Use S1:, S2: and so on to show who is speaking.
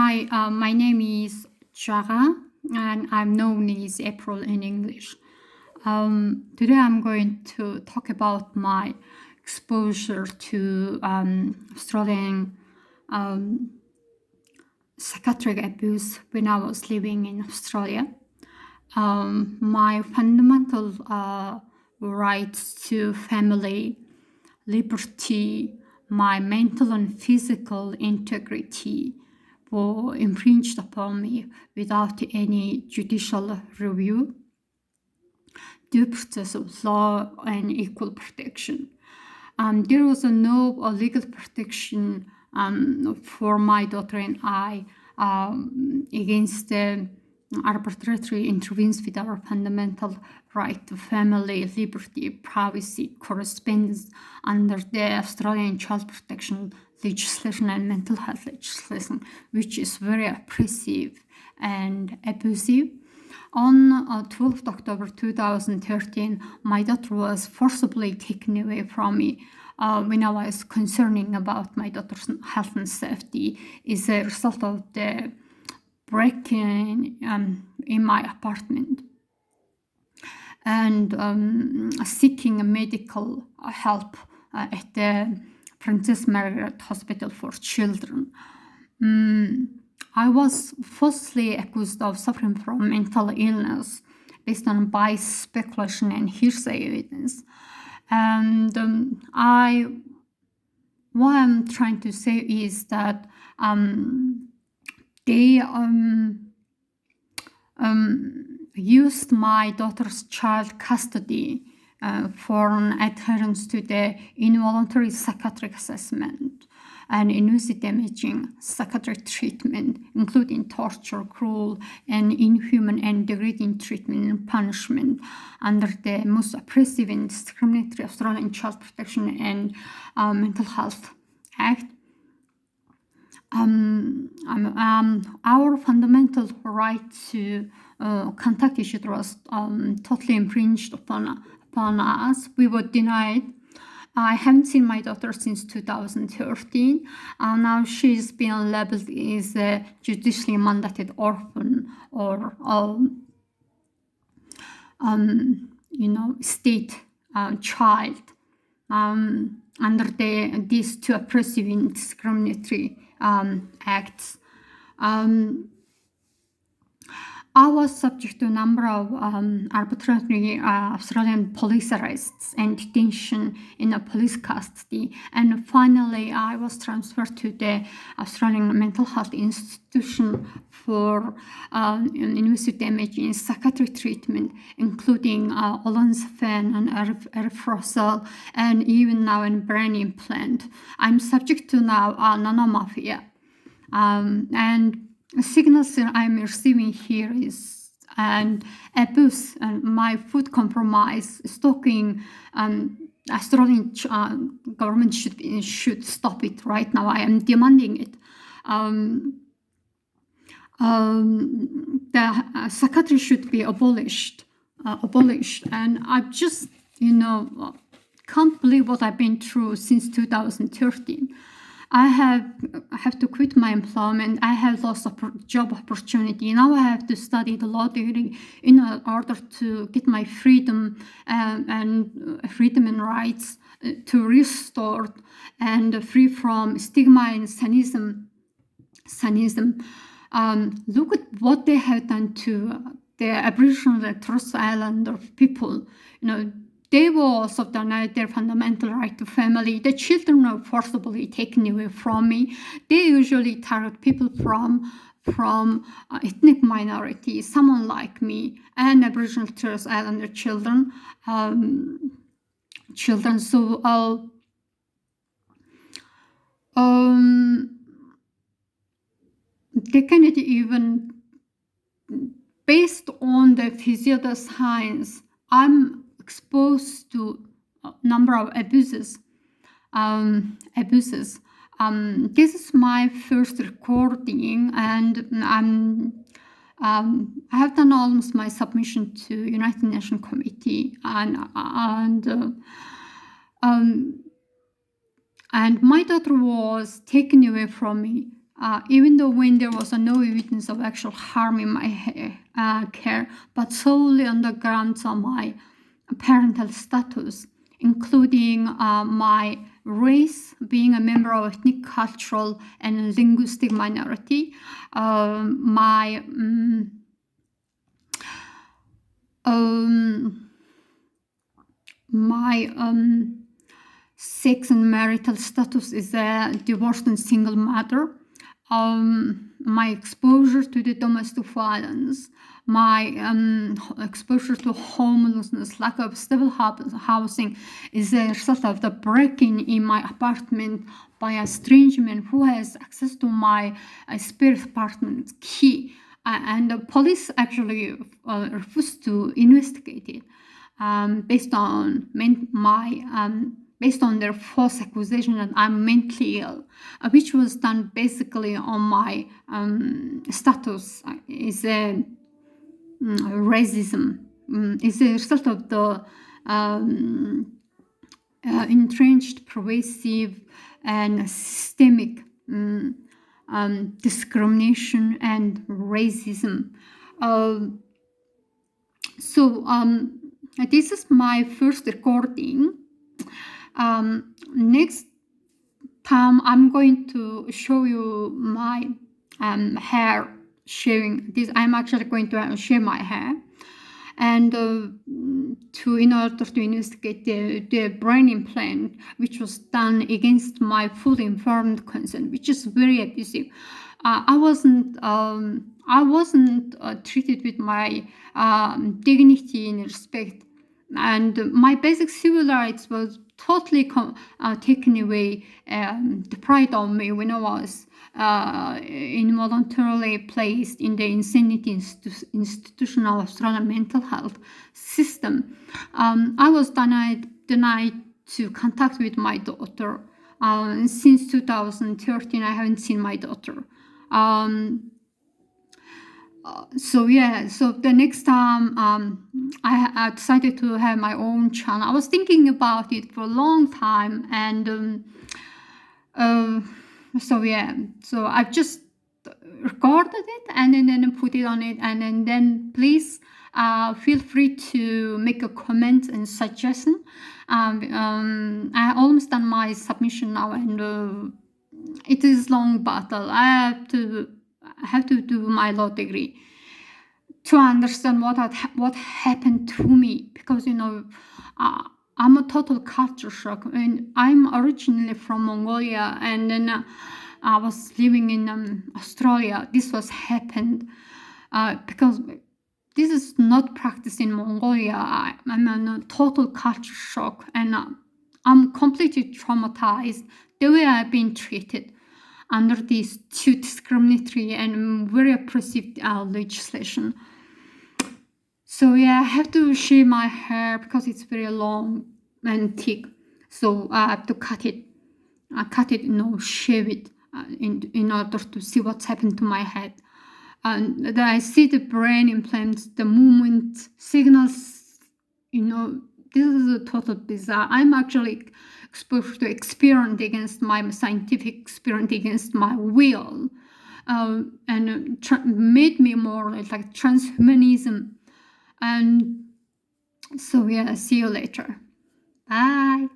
S1: Hi, my name is Jara, and I'm known as April in English. Today I'm going to talk about my exposure to Australian psychiatric abuse when I was living in Australia. My fundamental rights to family, liberty, my mental and physical integrity were infringed upon me without any judicial review, due process of law, and equal protection. There was no legal protection for my daughter and I against the arbitrary intervenes with our fundamental right to family, liberty, privacy, correspondence under the Australian child protection legislation and mental health legislation, which is very oppressive and abusive. On 12th October 2013, my daughter was forcibly taken away from me when I was concerning about my daughter's health and safety as a result of the break-in in my apartment and seeking medical help at the Princess Margaret Hospital for Children. I was falsely accused of suffering from mental illness based on biased speculation and hearsay evidence. And what I'm trying to say is that they used my daughter's child custody for an adherence to the involuntary psychiatric assessment and invasive damaging psychiatric treatment, including torture, cruel, and inhuman and degrading treatment and punishment under the most oppressive and discriminatory Australian Child Protection and Mental Health Act. Our fundamental right to contact each other was totally infringed upon us. We were denied. I haven't seen my daughter since 2013. Now she's been labeled as a judicially mandated orphan or state child under these two oppressive and discriminatory acts. I was subject to a number of arbitrary Australian police arrests and detention in a police custody. And finally, I was transferred to the Australian Mental Health Institution for invasive damaging psychiatric treatment, including olanzapine and aripiprazole, and even now a brain implant. I'm subject to now nanomafia. And signals that I'm receiving here is and abuse and my food compromise, stalking. Australian government should stop it right now. I am demanding it. The psychiatry should be abolished, and I just can't believe what I've been through since 2013. I have to quit my employment. I have lost a job opportunity. Now I have to study the law degree in order to get my freedom and rights to restore and free from stigma and cynicism. Look at what they have done to the Aboriginal and Torres Strait Islander people. They were also denied their fundamental right to family. The children were forcibly taken away from me. They usually target people from ethnic minorities, someone like me, and Aboriginal Torres Strait Islander children. So they cannot even, based on the pseudoscience, I'm exposed to a number of abuses. This is my first recording, and I have done almost my submission to United Nations Committee, and my daughter was taken away from me even though when there was no evidence of actual harm in my care, but solely on the grounds of my parental status, including my race, being a member of ethnic, cultural, and linguistic minority, my sex and marital status is a divorced and single mother. My exposure to the domestic violence, my exposure to homelessness, lack of stable housing is a result of the breaking in my apartment by a strange man who has access to my spare apartment key. And the police actually refused to investigate it based on based on their false accusation that I'm mentally ill, which was done basically on my status is a racism. It's a result of the entrenched, pervasive, and systemic discrimination and racism. This is my first recording. Next time I'm going to show you my hair shaving. I'm actually going to shave my hair, and in order to investigate the brain implant, which was done against my full informed consent, which is very abusive. I wasn't treated with my dignity and respect, and my basic civil rights was totally taken away, deprived of me when I was involuntarily placed in the insanity institution of Australian mental health system. I was denied to contact with my daughter. Since 2013, I haven't seen my daughter. So the next time I decided to have my own channel. I was thinking about it for a long time, and so I've just recorded it and then put it on it, and then please feel free to make a comment and suggestion. I almost done my submission now, and it is long battle. I have to do my law degree to understand what happened to me, because I'm a total culture shock. I mean, I'm originally from Mongolia, and then I was living in Australia. This was happened because this is not practiced in Mongolia. I'm in a total culture shock, and I'm completely traumatized the way I've been treated under these two discriminatory and very oppressive legislation. So I have to shave my hair because it's very long and thick. So I have to cut it, shave it in order to see what's happened to my head. And then I see the brain implants, the movement signals. This is a total bizarre. I'm actually exposed to experiment against my scientific experiment against my will, and made me more like transhumanism. And so see you later. Bye.